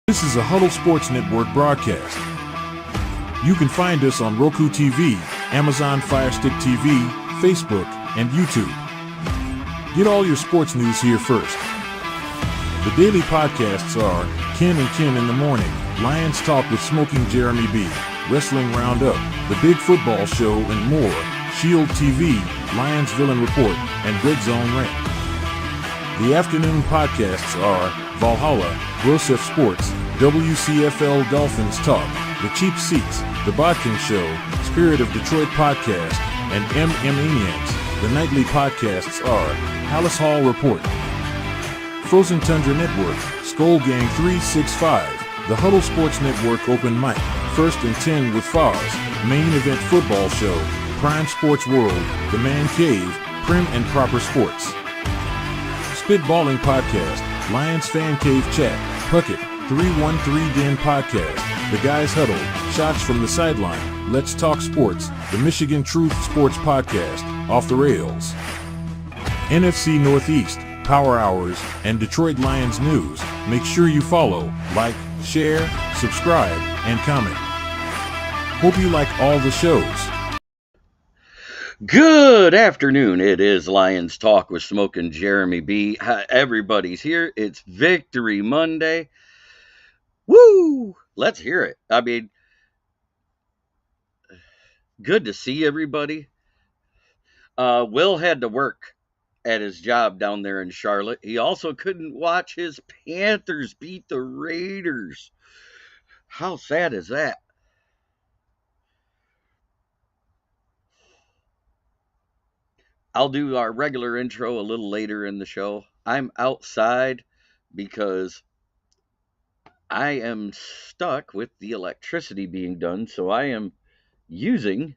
This is a Huddle Sports Network broadcast. You can find us on Roku TV, Amazon Fire Stick TV, Facebook, and YouTube. Get all your sports news here first. The daily podcasts are Ken and Ken in the Morning, Lions Talk with Smoking Jeremy B, Wrestling Roundup, The Big Football Show, and more, Shield TV, Lions Villain Report, and Red Zone Rant. The afternoon podcasts are Valhalla, Grosef Sports, WCFL Dolphins Talk, The Cheap Seats, The Bodkin Show, Spirit of Detroit Podcast, and Maniacs. The nightly podcasts are Hallis Hall Report, Frozen Tundra Network, Skull Gang 365, The Huddle Sports Network Open Mic, First and 10 with Foz, Main Event Football Show, Prime Sports World, The Man Cave, Prim and Proper Sports. Spitballing Podcast, Lions Fan Cave Chat, Puckett, 313 Den Podcast, The Guys Huddle, Shots from the Sideline, Let's Talk Sports, The Michigan Truth Sports Podcast, Off the Rails, NFC Northeast, Power Hours, and Detroit Lions News. Make sure you follow, like, share, subscribe, and comment. Hope you like all the shows. Good afternoon. It is Lions Talk with Smoking Jeremy B. Everybody's here. It's Victory Monday. Woo! Let's hear it. I mean, good to see everybody. Will had to work at his job down there in Charlotte. He also couldn't watch his Panthers beat the Raiders. How sad is that? I'll do our regular intro a little later in the show. I'm outside because I am stuck with the electricity being done, so I am using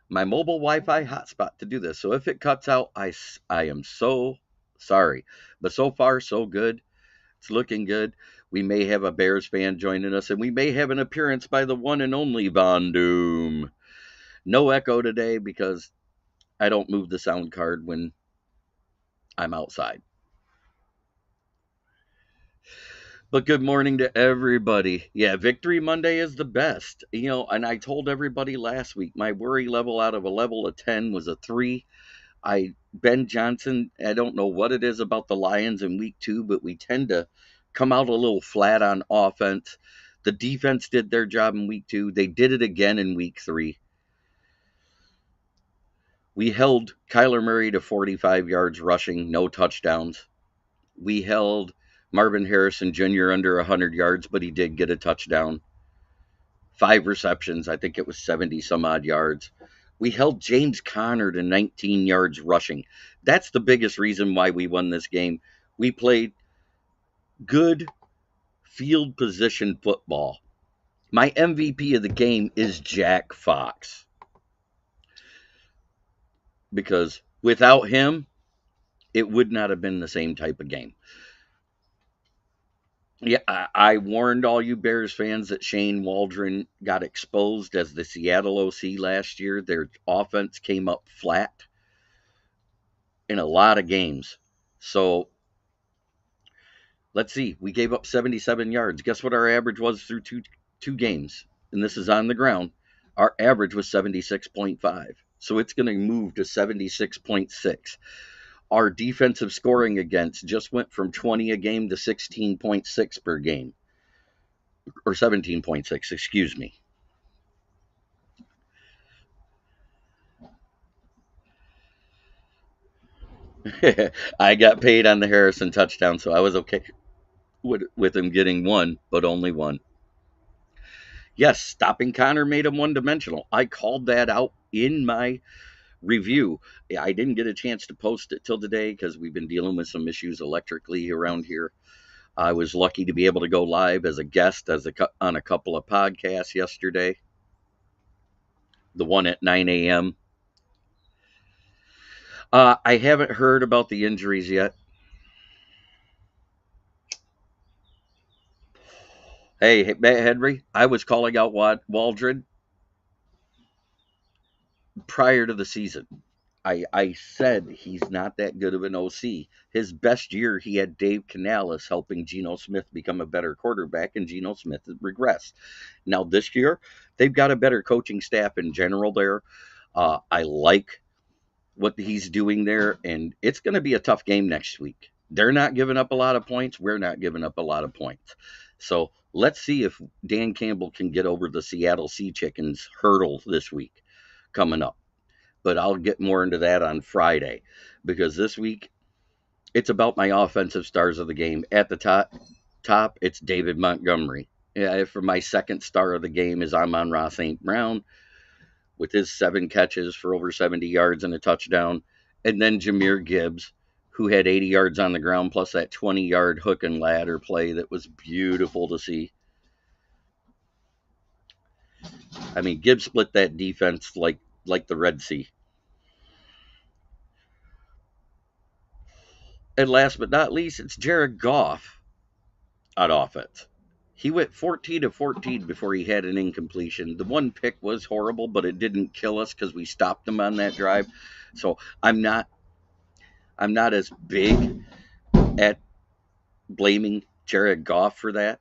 my mobile Wi-Fi hotspot to do this. So if it cuts out, I am so sorry. But so far, so good. It's looking good. We may have a Bears fan joining us, and we may have an appearance by the one and only Von Doom. No echo today because I don't move the sound card when I'm outside. But good morning to everybody. Yeah, Victory Monday is the best. You know, and I told everybody last week, my worry level out of a level of 10 was a 3. Ben Johnson, I don't know what it is about the Lions in week 2, but we tend to come out a little flat on offense. The defense did their job in week 2. They did it again in week 3. We held Kyler Murray to 45 yards rushing, no touchdowns. We held Marvin Harrison Jr. under 100 yards, but he did get a touchdown. 5 receptions, I think it was 70 some odd yards. We held James Conner to 19 yards rushing. That's the biggest reason why we won this game. We played good field position football. My MVP of the game is Jack Fox, because without him, it would not have been the same type of game. Yeah, I warned all you Bears fans that Shane Waldron got exposed as the Seattle OC last year. Their offense came up flat in a lot of games. So, let's see. We gave up 77 yards. Guess what our average was through two games? And this is on the ground. Our average was 76.5. So it's going to move to 76.6. Our defensive scoring against just went from 20 a game to 16.6 per game. Or 17.6, excuse me. I got paid on the Harrison touchdown, so I was okay with him getting one, but only one. Yes, stopping Conner made him one-dimensional. I called that out in my review. I didn't get a chance to post it till today because we've been dealing with some issues electrically around here. I was lucky to be able to go live as a guest on a couple of podcasts yesterday. The one at 9 a.m. I haven't heard about the injuries yet. Hey, Matt Henry, I was calling out Waldron prior to the season. I said he's not that good of an OC. His best year, he had Dave Canales helping Geno Smith become a better quarterback, and Geno Smith has regressed. Now, this year, they've got a better coaching staff in general there. I like what he's doing there, and it's going to be a tough game next week. They're not giving up a lot of points. We're not giving up a lot of points. So let's see if Dan Campbell can get over the Seattle Sea Chickens hurdle this week coming up. But I'll get more into that on Friday because this week it's about my offensive stars of the game. At the top, it's David Montgomery. Yeah, for my second star of the game is Amon-Ra St. Brown with his 7 catches for over 70 yards and a touchdown. And then Jahmyr Gibbs, who had 80 yards on the ground plus that 20-yard hook and ladder play that was beautiful to see. I mean, Gibbs split that defense like the Red Sea. And last but not least, it's Jared Goff on offense. He went 14 of 14 before he had an incompletion. The one pick was horrible, but it didn't kill us because we stopped him on that drive. So I'm not as big at blaming Jared Goff for that.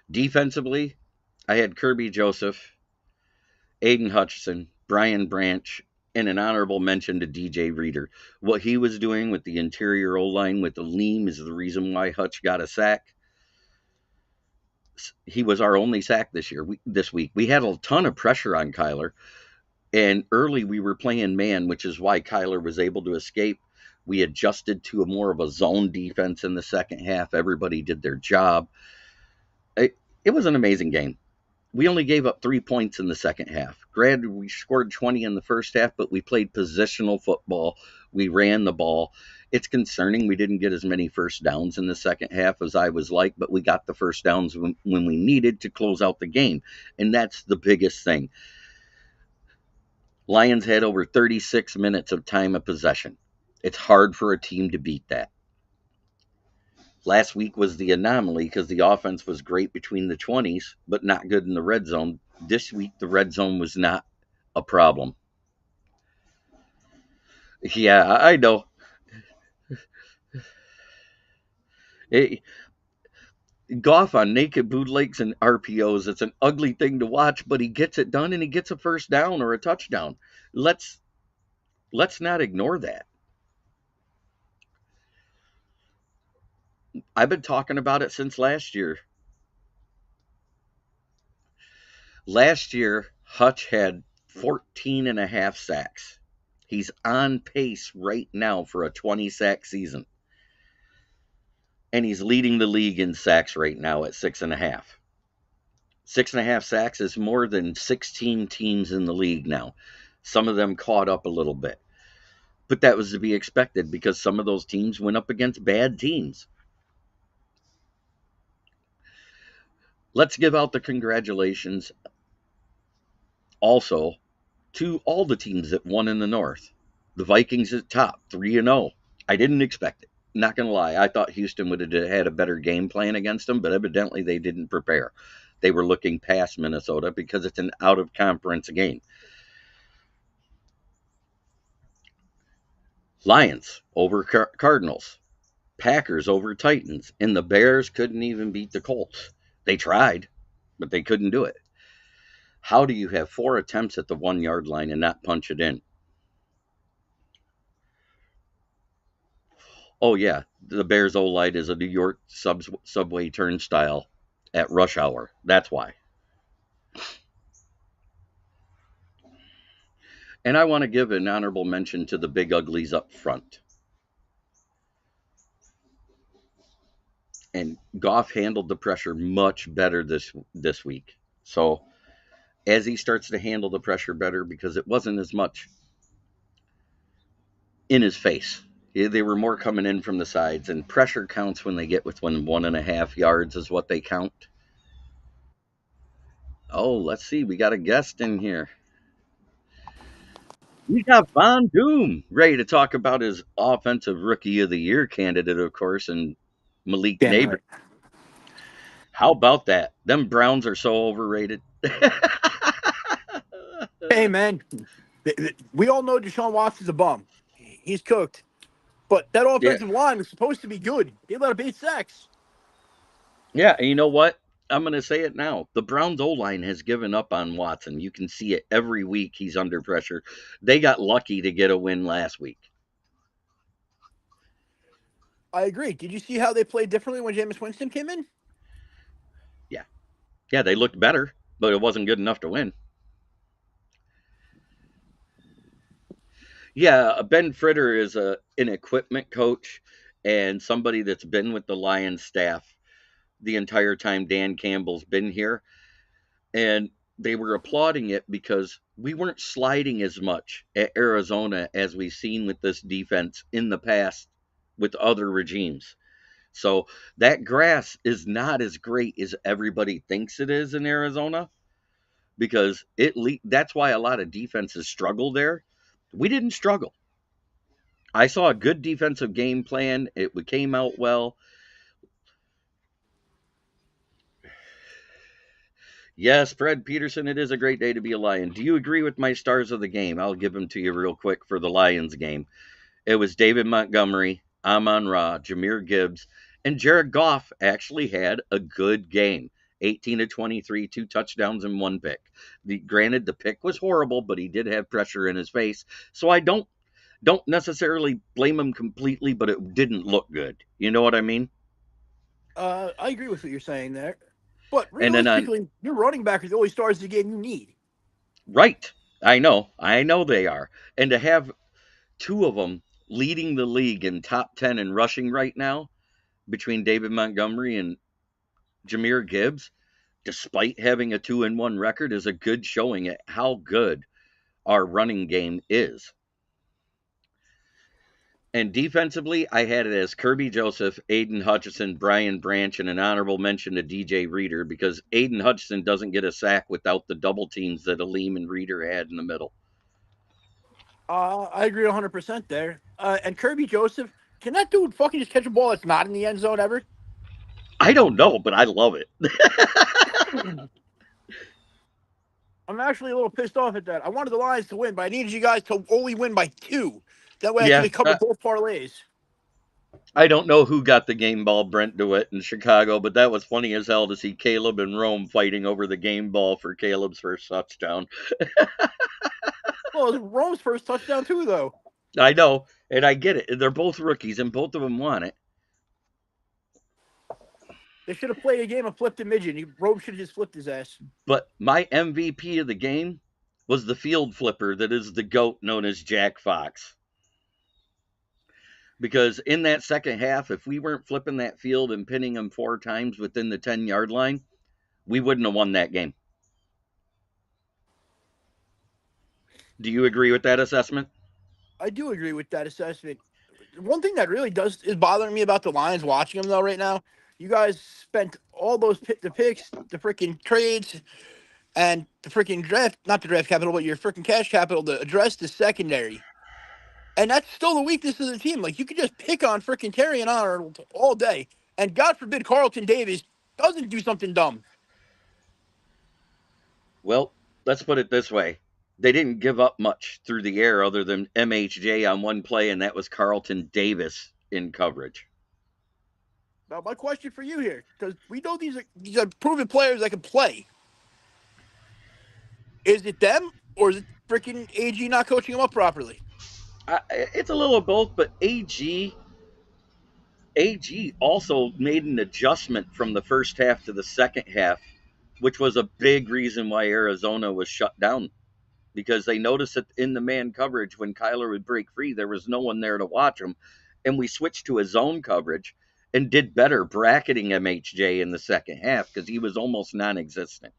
Defensively, I had Kirby Joseph, Aiden Hutchinson, Brian Branch, and an honorable mention to DJ Reader. What he was doing with the interior O line with the lean is the reason why Hutch got a sack. He was our only sack this week. We had a ton of pressure on Kyler, and early we were playing man, which is why Kyler was able to escape. We adjusted to a more of a zone defense in the second half. Everybody did their job. It was an amazing game. We only gave up 3 points in the second half. Granted, we scored 20 in the first half, but we played positional football. We ran the ball. It's concerning we didn't get as many first downs in the second half as I was like, but we got the first downs when we needed to close out the game. And that's the biggest thing. Lions had over 36 minutes of time of possession. It's hard for a team to beat that. Last week was the anomaly because the offense was great between the 20s, but not good in the red zone. This week, the red zone was not a problem. Yeah, I know. It, Goff on naked bootlegs and RPOs, it's an ugly thing to watch, but he gets it done and he gets a first down or a touchdown. Let's let's not ignore that. I've been talking about it since last year. Last year, Hutch had 14 and a half sacks. He's on pace right now for a 20 sack season. And he's leading the league in sacks right now at 6.5. 6.5 sacks is more than 16 teams in the league now. Some of them caught up a little bit. But that was to be expected because some of those teams went up against bad teams. Let's give out the congratulations also to all the teams that won in the North. The Vikings at top, 3-0. I didn't expect it. Not going to lie. I thought Houston would have had a better game plan against them, but evidently they didn't prepare. They were looking past Minnesota because it's an out-of-conference game. Lions over Cardinals. Packers over Titans. And the Bears couldn't even beat the Colts. They tried, but they couldn't do it. How do you have 4 attempts at the 1-yard line and not punch it in? Oh, yeah. The Bears O-line is a New York subway turnstile at rush hour. That's why. And I want to give an honorable mention to the big uglies up front. And Goff handled the pressure much better this week. So as he starts to handle the pressure better, because it wasn't as much in his face. They were more coming in from the sides, and pressure counts when they get within 1.5 yards is what they count. Oh, let's see. We got a guest in here. We got Von Doom ready to talk about his offensive rookie of the year candidate, of course, and Malik Damn Neighbor. right. How about that? Them Browns are so overrated. Hey, man, we all know Deshaun Watson's a bum. He's cooked. But that Yeah. offensive line was supposed to be good. They let up 8 sacks. Yeah, and you know what? I'm going to say it now. The Browns O line has given up on Watson. You can see it every week. He's under pressure. They got lucky to get a win last week. I agree. Did you see how they played differently when Jameis Winston came in? Yeah. Yeah, they looked better, but it wasn't good enough to win. Yeah, Ben Fritter is an equipment coach and somebody that's been with the Lions staff the entire time Dan Campbell's been here. And they were applauding it because we weren't sliding as much at Arizona as we've seen with this defense in the past with other regimes. So that grass is not as great as everybody thinks it is in Arizona because that's why a lot of defenses struggle there. We didn't struggle. I saw a good defensive game plan. It came out well. Yes, Fred Peterson, it is a great day to be a Lion. Do you agree with my stars of the game? I'll give them to you real quick for the Lions game. It was David Montgomery, Amon Ra, Jameer Gibbs, and Jared Goff actually had a good game. 18 to 23, 2 touchdowns and 1 pick. Granted, the pick was horrible, but he did have pressure in his face. So I don't necessarily blame him completely, but it didn't look good. You know what I mean? I agree with what you're saying there. But And then on realistically, your running back is the only stars of the game you need. right, I know they are. And to have two of them leading the league in top 10 in rushing right now between David Montgomery and Jameer Gibbs, despite having a 2-1 record, is a good showing at how good our running game is. And defensively, I had it as Kirby Joseph, Aiden Hutchinson, Brian Branch, and an honorable mention to DJ Reader because Aiden Hutchinson doesn't get a sack without the double teams that Aleem and Reader had in the middle. I agree 100% there. And Kirby Joseph, can that dude fucking just catch a ball that's not in the end zone ever? I don't know, but I love it. I'm actually a little pissed off at that. I wanted the Lions to win, but I needed you guys to only win by 2. That way I could Yeah, have covered both parlays. I don't know who got the game ball, Brent DeWitt in Chicago, but that was funny as hell to see Caleb and Rome fighting over the game ball for Caleb's first touchdown. Well, it was Rome's first touchdown, too, though. I know, and I get it. They're both rookies, and both of them want it. They should have played a game of flipped a midget. Rome should have just flipped his ass. But my MVP of the game was the field flipper that is the GOAT known as Jack Fox. Because in that second half, if we weren't flipping that field and pinning him 4 times within the 10-yard line, we wouldn't have won that game. Do you agree with that assessment? I do agree with that assessment. One thing that really is bothering me about the Lions watching them, though, right now, you guys spent all those the picks, the freaking trades, and the freaking draft, not the draft capital, but your freaking cash capital to address the secondary. And that's still the weakness of the team. Like, you could just pick on freaking Terry and Arnold all day. And God forbid Carlton Davis doesn't do something dumb. Well, let's put it this way. They didn't give up much through the air other than MHJ on one play, and that was Carlton Davis in coverage. Now, my question for you here, because we know these are proven players that can play. Is it them, or is it freaking AG not coaching them up properly? It's a little of both, but AG also made an adjustment from the first half to the second half, which was a big reason why Arizona was shut down. Because they noticed that in the man coverage, when Kyler would break free, there was no one there to watch him. And we switched to a zone coverage and did better bracketing MHJ in the second half because he was almost non existent.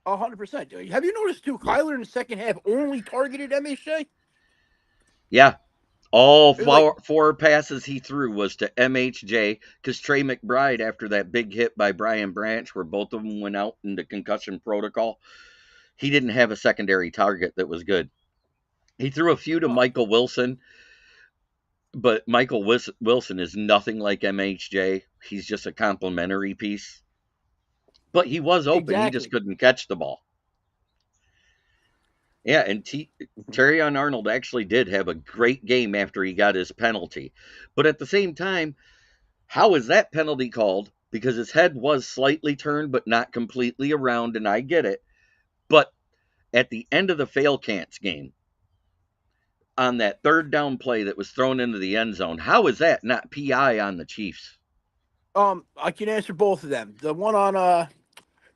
100%. Have you noticed, too, Kyler in the second half only targeted MHJ? Yeah. All Like, four passes he threw was to MHJ because Trey McBride, after that big hit by Brian Branch, where both of them went out into concussion protocol, he didn't have a secondary target that was good. He threw a few to Michael Wilson, but Michael Wilson is nothing like MHJ. He's just a complimentary piece. But he was open. He just exactly. couldn't catch the ball. Yeah, and Terry Arnold actually did have a great game after he got his penalty. But at the same time, how is that penalty called? Because his head was slightly turned, but not completely around, and I get it. But at the end of the fail cants game, on that third down play that was thrown into the end zone, how is that not PI on the Chiefs? I can answer both of them. The one on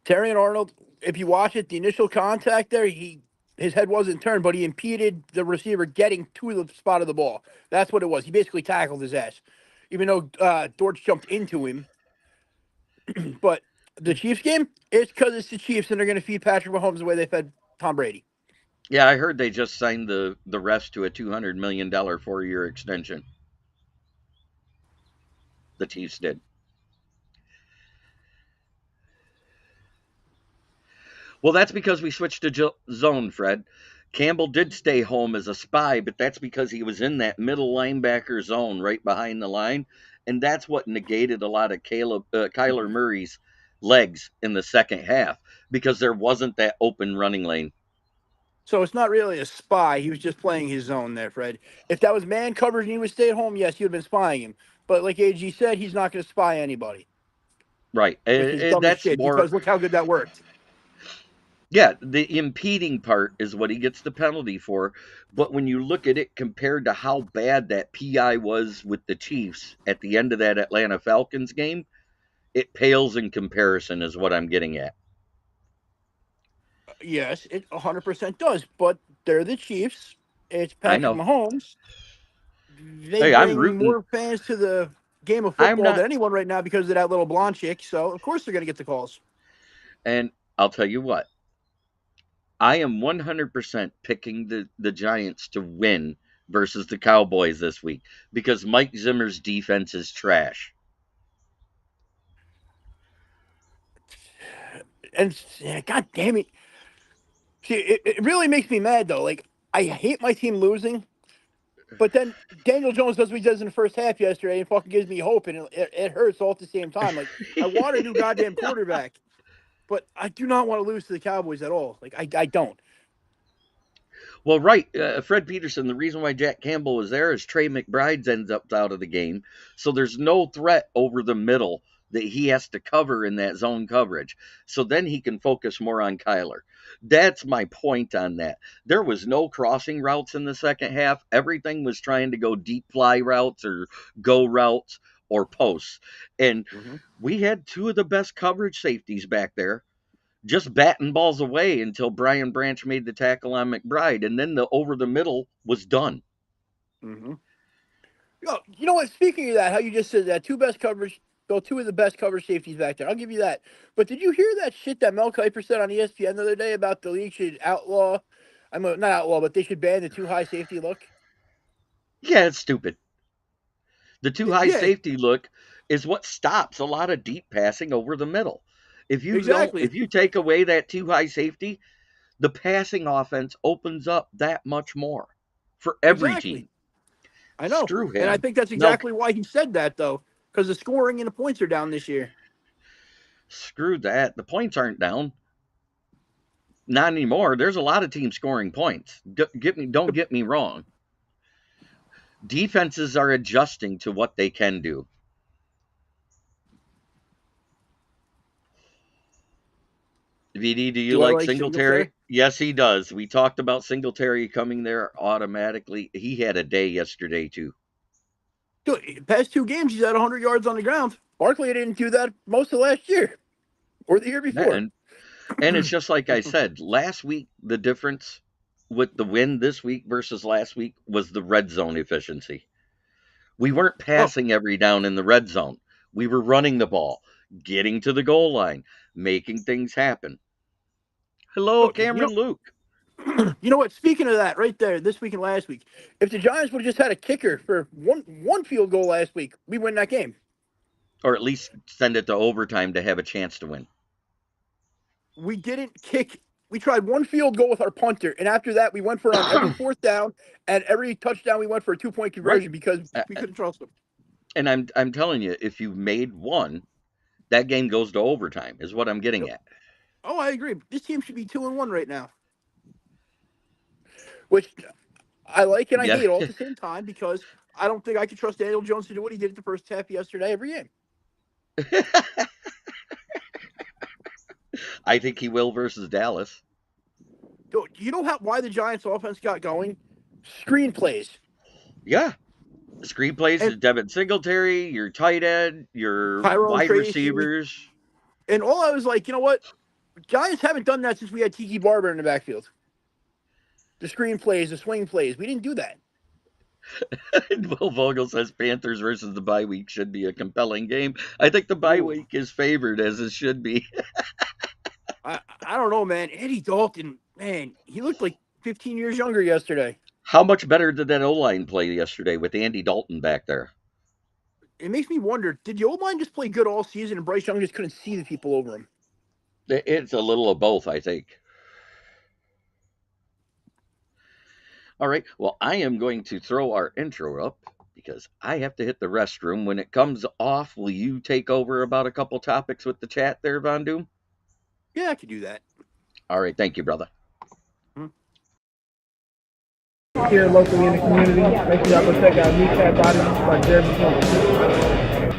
Terry and Arnold, if you watch it, the initial contact there, his head wasn't turned, but he impeded the receiver getting to the spot of the ball. That's what it was. He basically tackled his ass, even though Dortch jumped into him. But the Chiefs game, it's because it's the Chiefs, and they're going to feed Patrick Mahomes the way they fed Tom Brady. Yeah, I heard they just signed the rest to a $200 million 4-year extension. The Chiefs did. Well, that's because we switched to zone, Fred. Campbell did stay home as a spy, but that's because he was in that middle linebacker zone right behind the line, and that's what negated a lot of Kyler Murray's legs in the second half because there wasn't that open running lane. So it's not really a spy. He was just playing his zone there, Fred. If that was man coverage and he would stay at home, yes, he would have been spying him. But like AG said, he's not going to spy anybody, Right, which is dumb as that's shit more. because look how good that worked. Yeah, the impeding part is what he gets the penalty for. But when you look at it compared to how bad that PI was with the Chiefs at the end of that Atlanta Falcons game, it pales in comparison, is what I'm getting at. Yes, it 100% does. But they're the Chiefs. It's I Patrick know. Mahomes. They Hey, I'm bring rooting. more fans to the game of I'm football not, than anyone right now because of that little blonde chick. So of course they're going to get the calls. and I'll tell you what, I am 100% picking the Giants to win versus the Cowboys this week because Mike Zimmer's defense is trash. And yeah, God damn it. See, it really makes me mad though. Like I hate my team losing, but then Daniel Jones does what he does in the first half yesterday and fucking gives me hope, and it hurts all at the same time. Like I want a new goddamn quarterback, but I do not want to lose to the Cowboys at all. Like I don't. Well, right, Fred Peterson. The reason why Jack Campbell was there is Trey McBride ends up out of the game, so there's no threat over the middle that he has to cover in that zone coverage. So then he can focus more on Kyler. That's my point on that. There was no crossing routes in the second half. Everything was trying to go deep fly routes or go routes or posts, and Mm-hmm. we had two of the best coverage safeties back there just batting balls away until Brian Branch made the tackle on McBride, and then the over the middle was done. Mm-hmm. You know what? Speaking of that, how you just said that two of the best coverage safeties back there. I'll give you that. But did you hear that shit that Mel Kiper said on ESPN the other day about the league should outlaw? Not outlaw, but they should ban the too high safety look. Yeah, it's stupid. The too high Yeah, safety look is what stops a lot of deep passing over the middle. exactly, If you take away that too high safety, the passing offense opens up that much more for every exactly. team. I know, Screw and I him. think that's No, exactly why he said that though, because the scoring and the points are down this year. screw that. The points aren't down. Not anymore. There's a lot of teams scoring points. Don't get me wrong. Defenses are adjusting to what they can do. VD, do you Do I like like Singletary? Singletary? Yes, he does. We talked about Singletary coming there automatically. He had a day yesterday, too. Dude, past two games, he's at 100 yards on the ground. Barkley didn't do that most of last year or the year Yeah, before. and it's just like I said, last week, the difference with the win this week versus last week was the red zone efficiency. We weren't Oh, passing every down in the red zone. We were running the ball, getting to the goal line, making things happen. Hello, oh, Cameron Luke. you know what? Speaking of that, right there, this week and last week, if the Giants would have just had a kicker for one field goal last week, we win that game. Or at least send it to overtime to have a chance to win. We didn't kick. We tried one field goal with our punter, and after that, we went for on every fourth down and every touchdown. We went for a 2 point Right. conversion because we couldn't trust them. And I'm telling you, if you made one, that game goes to overtime, is what I'm getting Yep. at. Oh, I agree. This team should be 2-1 right now. which I like and I Yeah. hate all at the same time because I don't think I could trust Daniel Jones to do what he did at the first half yesterday every game. I think he will versus Dallas. You know why the Giants' offense got going? Screenplays. Yeah. Screenplays And to Devin Singletary, your tight end, your Tyrone wide Tracy. receivers. And all I was like, you know what? Giants haven't done that since we had Tiki Barber in the backfield. The screenplays, the swing plays. We didn't do that. Will Vogel says Panthers versus the bye week should be a compelling game. I think the bye Ooh. week is favored as it should be. I don't know, man. Eddie Dalton, man, he looked like 15 years younger yesterday. How much better did that O line play yesterday with Andy Dalton back there? It makes me wonder, did the O-line just play good all season and Bryce Young just couldn't see the people over him? It's a little of both, I think. All right. Well, I am going to throw our intro up because I have to hit the restroom. When it comes off, will you take over about a couple topics with the chat there, Von Doom? Yeah, I could do that. All right. Thank you, brother. Here locally in the community, make sure y'all go check out Kneecap Bodies by Jeremy Jones.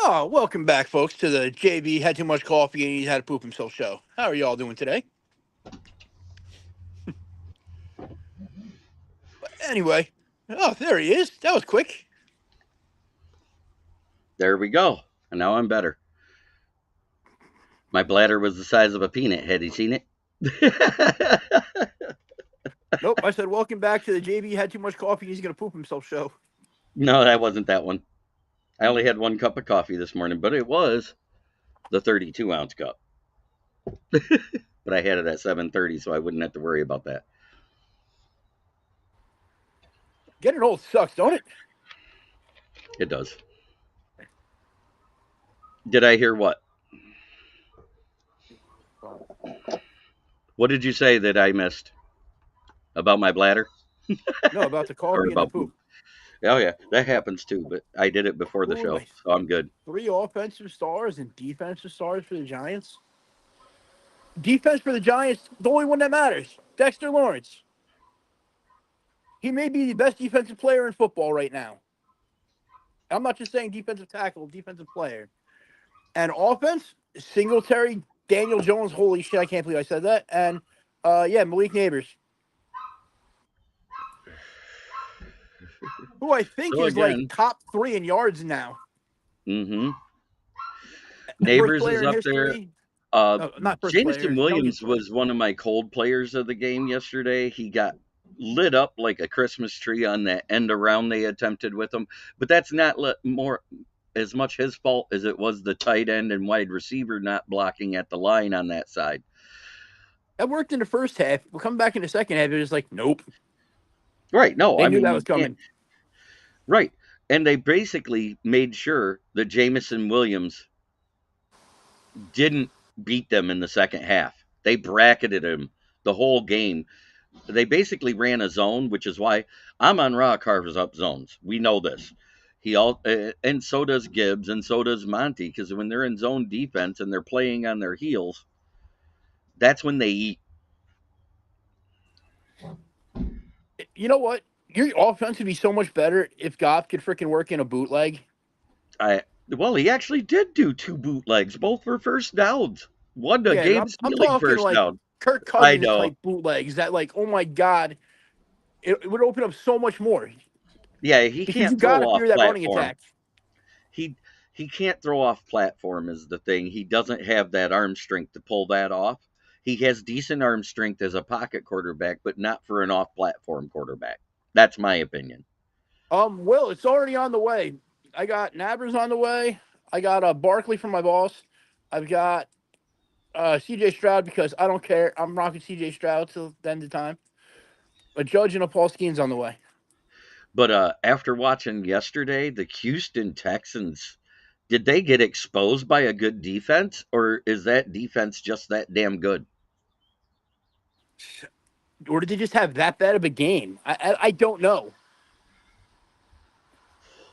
Oh, welcome back, folks, to the JB had too much coffee and he had to poop himself show. How are y'all doing today? Anyway, oh, there he is. That was quick. There we go. And now I'm better. My bladder was the size of a peanut. Had you seen it? Nope, I said welcome back to the JB had too much coffee and he's going to poop himself show. No, that wasn't that one. I only had one cup of coffee this morning, but it was the 32-ounce cup. But I had it at 7:30, so I wouldn't have to worry about that. Getting old sucks, don't it? It does. Did I hear what? What did you say that I missed? About my bladder? No, about the Or coffee and the about poop. Oh, yeah, that happens too, but I did it before the Ooh, show, nice. so I'm good. 3 offensive stars and defensive stars for the Giants. Defense for the Giants, the only one that matters, Dexter Lawrence. He may be the best defensive player in football right now. I'm not just saying defensive tackle, defensive player. And offense, Singletary, Daniel Jones, holy shit, I can't believe I said that. And, Malik Neighbors. Who I think So is like top 3 in yards now. Mm-hmm. First Neighbors player is in up there. history. Not first player, Jameson Williams youngest player. was one of my cold players of the game yesterday. He got lit up like a Christmas tree on that end around they attempted with him, but that's not more as much his fault as it was the tight end and wide receiver not blocking at the line on that side. That worked in the first half. We'll come back in the second half. It was like, nope. Right? No, They I knew mean that you was can't. coming. Right, and they basically made sure that Jameson Williams didn't beat them in the second half. They bracketed him the whole game. They basically ran a zone, which is why Amon-Ra carves up zones. We know this. And so does Gibbs, and so does Monty, because when they're in zone defense and they're playing on their heels, that's when they eat. You know what? Your offense would be so much better if Goff could freaking work in a bootleg. Well, he actually did do 2 bootlegs, both for first downs. One a Yeah, but game I'm stealing talking first like down. Kirk I Cousins know. type bootlegs that, like, oh my God, it would open up so much more. Yeah, he Because can't you got throw to off fear that running platform. attack. He He can't throw off platform is the thing. He doesn't have that arm strength to pull that off. He has decent arm strength as a pocket quarterback, but not for an off-platform quarterback. That's my opinion. Will, it's already on the way. I got Nabbers on the way. I got Barkley from my boss. I've got CJ Stroud because I don't care. I'm rocking CJ Stroud till the end of time. A Judge and a Paul Skeens on the way. But after watching yesterday, the Houston Texans, did they get exposed by a good defense, or is that defense just that damn good? Or did they just have that bad of a game? I don't know.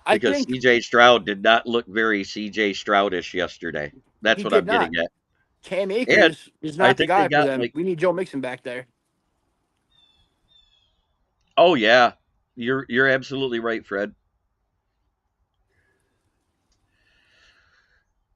I Because think CJ Stroud did not look very CJ Stroudish yesterday. That's he what did I'm not. getting at. Cam And Akers is I not the think they guy for got them. like, We need Joe Mixon back there. oh yeah, you're absolutely right, Fred.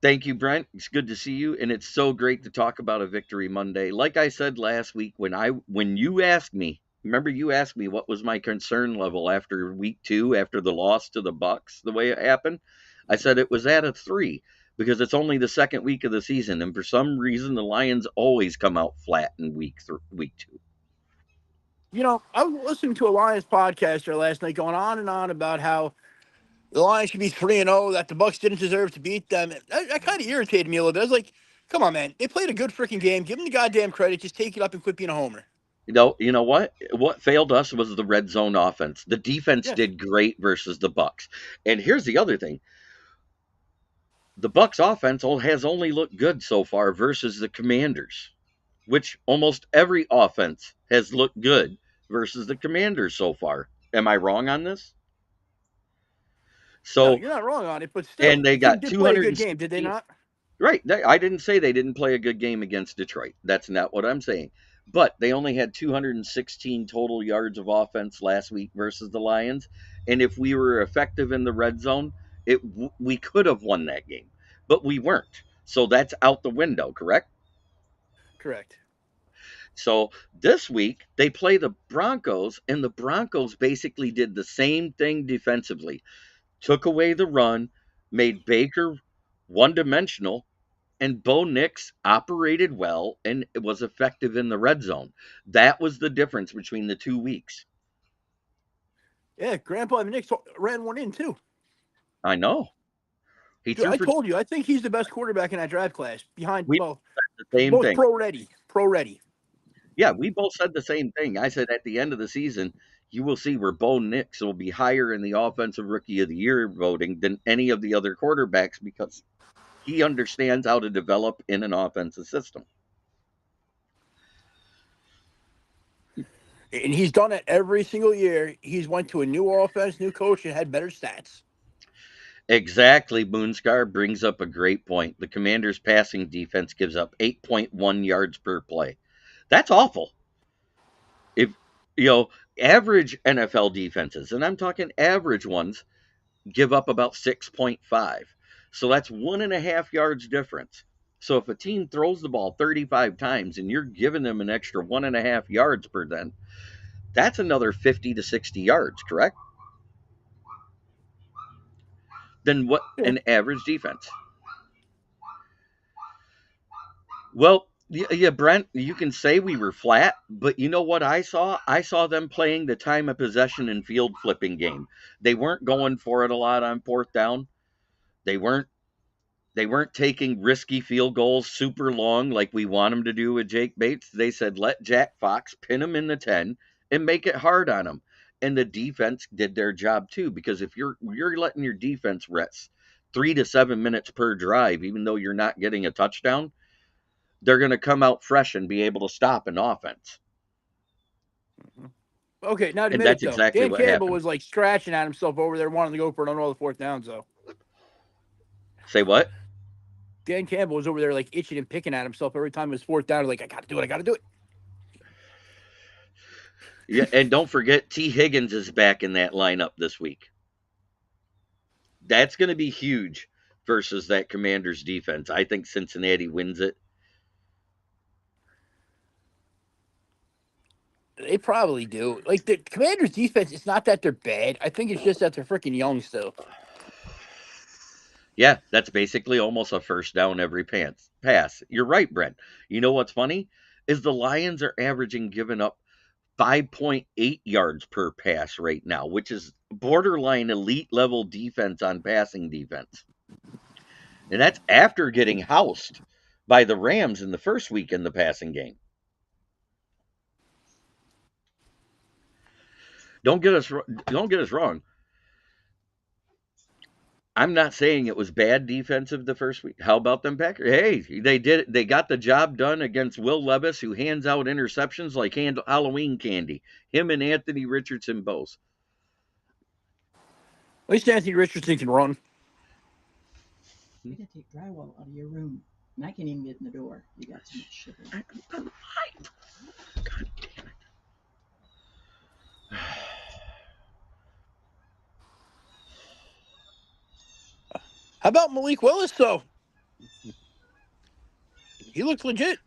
Thank you, Brent. It's good to see you, and it's so great to talk about a victory Monday. Like I said last week, when you asked me, remember you asked me what was my concern level after week 2, after the loss to the Bucks, the way it happened. I said it was at a 3 because it's only the second week of the season, and for some reason the Lions always come out flat in week 2. You know, I was listening to a Lions podcaster last night going on and on about how the Lions should be 3-0, that the Bucks didn't deserve to beat them. That kind of irritated me a little bit. I was like, come on, man. They played a good freaking game. Give them the goddamn credit. Just take it up and quit being a homer. You know what? What failed us was the red zone offense. The defense Yes. did great versus the Bucks. And here's the other thing. The Bucks offense has only looked good so far versus the Commanders, which almost every offense has looked good versus the Commanders so far. Am I wrong on this? No, So, you're not wrong on it, but still, and they the team got did play a good game, did they 216. not? Right. I didn't say they didn't play a good game against Detroit. That's not what I'm saying. But they only had 216 total yards of offense last week versus the Lions. And if we were effective in the red zone, we could have won that game. But we weren't. So that's out the window, correct? Correct. So this week they play the Broncos, and the Broncos basically did the same thing defensively. Took away the run, made Baker one dimensional, and Bo Nix operated well and was effective in the red zone. That was the difference between the 2 weeks. Yeah, Grandpa and Nick ran one in, too. I know. He Dude, threw I for told you, I think he's the best quarterback in that draft class. Behind, we well, said the same most thing. pro ready. Pro ready. Yeah, we both said the same thing. I said at the end of the season, you will see where Bo Nix will be higher in the offensive rookie of the year voting than any of the other quarterbacks because he understands how to develop in an offensive system. And he's done it every single year. He's went to a new offense, new coach, and had better stats. Exactly. Moonscar brings up a great point. The Commanders' passing defense gives up 8.1 yards per play. That's awful. If you know, average NFL defenses, and I'm talking average ones, give up about 6.5. So that's 1.5 yards difference. So if a team throws the ball 35 times and you're giving them an extra 1.5 yards per then, that's another 50 to 60 yards, correct? Then what Yeah. an average defense. Well, yeah, Brent, you can say we were flat, but you know what I saw? I saw them playing the time of possession and field flipping game. They weren't going for it a lot on fourth down. They weren't they weren't taking risky field goals super long like we want them to do with Jake Bates. They said let Jack Fox pin him in the 10 and make it hard on him. And the defense did their job too because if you're letting your defense rest 3 to 7 minutes per drive even though you're not getting a touchdown, they're going to come out fresh and be able to stop an offense. Okay, now to And admit it, that's though. exactly Dan what Campbell happened. was like scratching at himself over there, wanting to go for another fourth down. So Say what? Dan Campbell was over there like itching and picking at himself every time it was fourth down. Like, I got to do it. I got to do it. Yeah, and don't forget T. Higgins is back in that lineup this week. That's going to be huge versus that Commanders defense. I think Cincinnati wins it. They probably do. Like the Commanders' defense, it's not that they're bad. I think it's just that they're freaking young still. Yeah, that's basically almost a first down every pass. You're right, Brent. You know what's funny? Is the Lions are averaging giving up 5.8 yards per pass right now, which is borderline elite level defense on passing defense. And that's after getting housed by the Rams in the first week in the passing game. Don't get us wrong. I'm not saying it was bad defensive the first week. How about them Packers? Hey, they did it. They got the job done against Will Levis, who hands out interceptions like Halloween candy. Him and Anthony Richardson both. At least Anthony Richardson can run. You can take drywall out of your room, and I can't even get in the door. You got so much shit in it. God damn it. How about Malik Willis, though? He looks legit.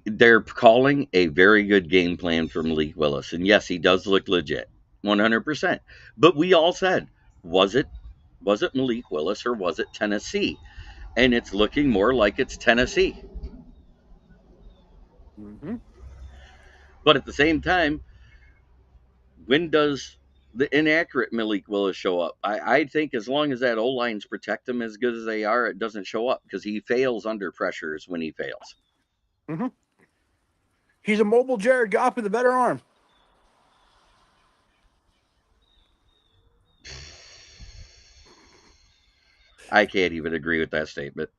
They're calling a very good game plan for Malik Willis, and yes, he does look legit, 100%. But we all said, was it Malik Willis or was it Tennessee? And it's looking more like it's Tennessee. Mm-hmm. But at the same time, when does the inaccurate Malik Willis show up? I think as long as that O lines protect him as good as they are, it doesn't show up because he fails under pressures when he fails. Mm-hmm. He's a mobile Jared Goff with a better arm. I can't even agree with that statement.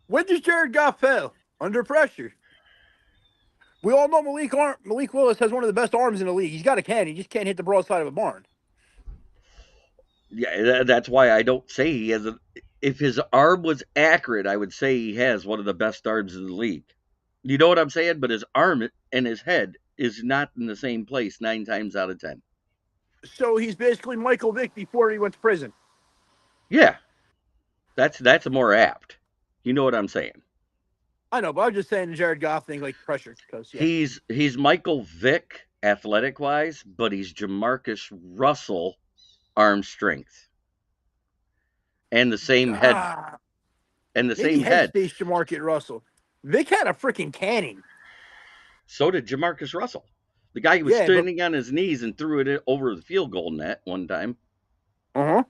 When does Jared Goff fail? Under pressure. We all know Malik Willis has one of the best arms in the league. He's got a cannon. He just can't hit the broadside of a barn. Yeah, that's why I don't say he has a. If his arm was accurate, I would say he has one of the best arms in the league. You know what I'm saying? But his arm and his head is not in the same place 9 times out of 10. So he's basically Michael Vick before he went to prison. Yeah, that's more apt. You know what I'm saying? I know, but I'm just saying the Jared Goff thing, like pressure, because yeah. He's Michael Vick athletic wise, but he's Jamarcus Russell arm strength and the same head and the same head. Space Jamarcus Russell. Vic had a freaking cannon. So did Jamarcus Russell. The guy who was standing on his knees and threw it over the field goal net one time. Uh-huh.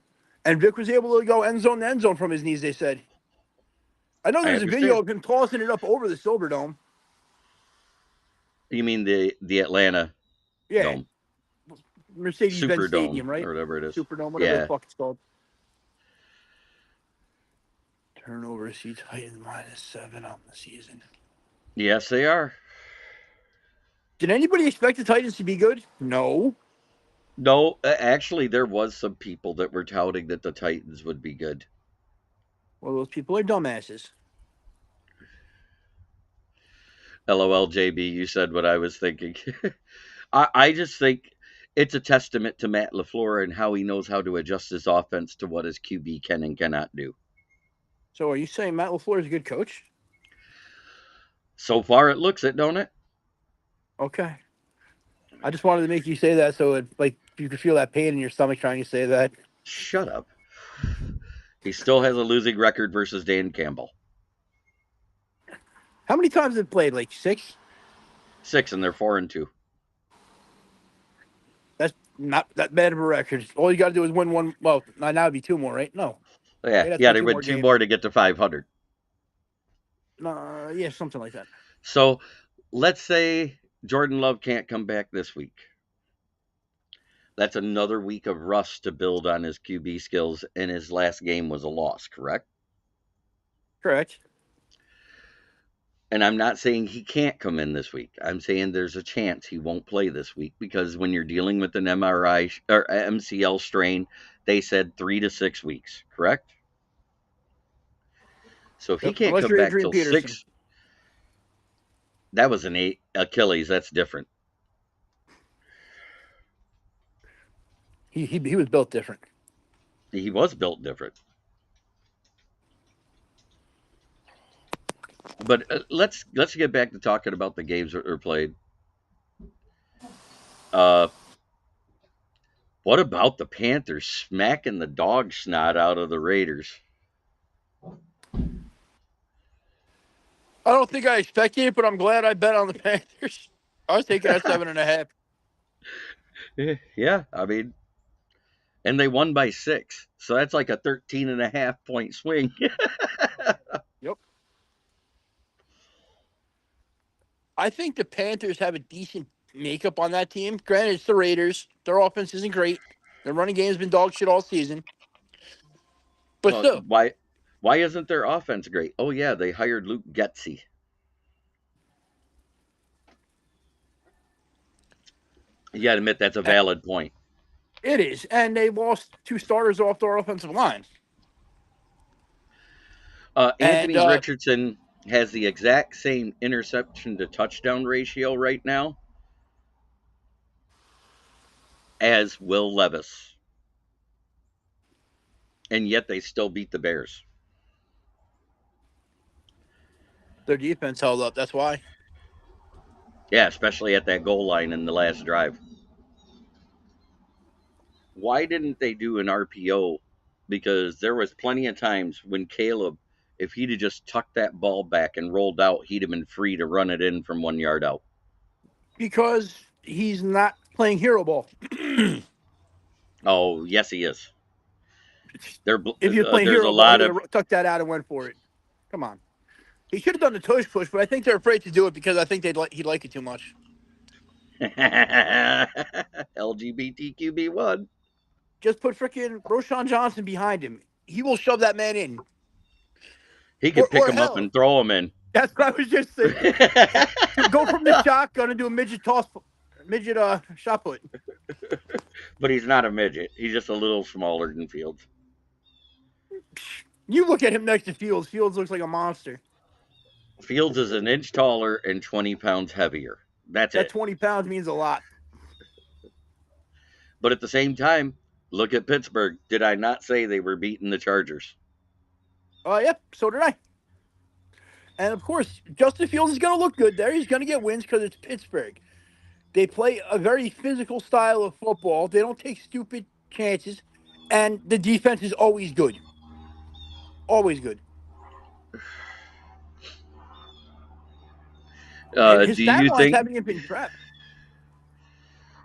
And Vic was able to go end zone to end zone from his knees, they said. I know there's a video of him tossing it up over the Silverdome. You mean the Atlanta Dome? Mercedes-Benz Stadium, right? Or whatever it is. Superdome, whatever the fuck it's called. Turnover see Titans -7 on the season. Yes, they are. Did anybody expect the Titans to be good? No. No, actually, there was some people that were touting that the Titans would be good. Well, those people are dumbasses. LOL, JB, you said what I was thinking. I just think it's a testament to Matt LaFleur and how he knows how to adjust his offense to what his QB can and cannot do. So are you saying Matt LaFleur is a good coach? So far, it looks it, don't it? Okay. I just wanted to make you say that so you could feel that pain in your stomach trying to say that. Shut up. He still has a losing record versus Dan Campbell. How many times have they played? Like 6? 6, and they're 4-2. That's not that bad of a record. All you got to do is win one. Well, now it'd be 2 more, right? No. Yeah, they win 2 more to get to 500. Yeah, something like that. So let's say Jordan Love can't come back this week. That's another week of rust to build on his QB skills, and his last game was a loss, correct? Correct. And I'm not saying he can't come in this week. I'm saying there's a chance he won't play this week because when you're dealing with an MRI or MCL strain, they said 3 to 6 weeks, correct? So if he can't come back till 6, that was an Achilles. That's different. He was built different. He was built different. But let's get back to talking about the games that were played. Boy, What about the Panthers smacking the dog snot out of the Raiders? I don't think I expected it, but I'm glad I bet on the Panthers. I was taking that 7.5. Yeah, I mean, and they won by 6. So that's like a 13.5 point swing. Yep. I think the Panthers have a decent makeup on that team. Granted, it's the Raiders. Their offense isn't great. Their running game's been dog shit all season. But Well, still, why isn't their offense great? Oh yeah, they hired Luke Getsy. You got to admit that's a valid point. it is. And they lost 2 starters off their offensive line. And Anthony Richardson has the exact same interception to touchdown ratio right now as Will Levis. And yet they still beat the Bears. their defense held up. That's why. Yeah, especially at that goal line in the last drive. Why didn't they do an RPO? Because there was plenty of times when Caleb, if he'd have just tucked that ball back and rolled out, he'd have been free to run it in from 1 yard out. Because he's not playing hero ball. Oh, yes, he is. If you're playing There's a hero ball, he lot would of have tucked that out and went for it. Come on. He should have done the tush push, but I think they're afraid to do it because I think he'd like it too much. LGBTQB1. Just put freaking Roshan Johnson behind him. He will shove that man in. He could pick Or him up hell, and throw him in. that's what I was just thinking. Go from the shotgun and do a midget shot put. But he's not a midget. He's just a little smaller than Fields. You look at him next to Fields. Fields looks like a monster. Fields is an inch taller and 20 pounds heavier. That's That it. 20 pounds means a lot. But at the same time, look at Pittsburgh. Did I not say they were beating the Chargers? Yep, so did I. And of course, Justin Fields is going to look good there. He's going to get wins because it's Pittsburgh. They play a very physical style of football. They don't take stupid chances. And the defense is always good. Always good. And his Do stat you lines think? haven't even been crap.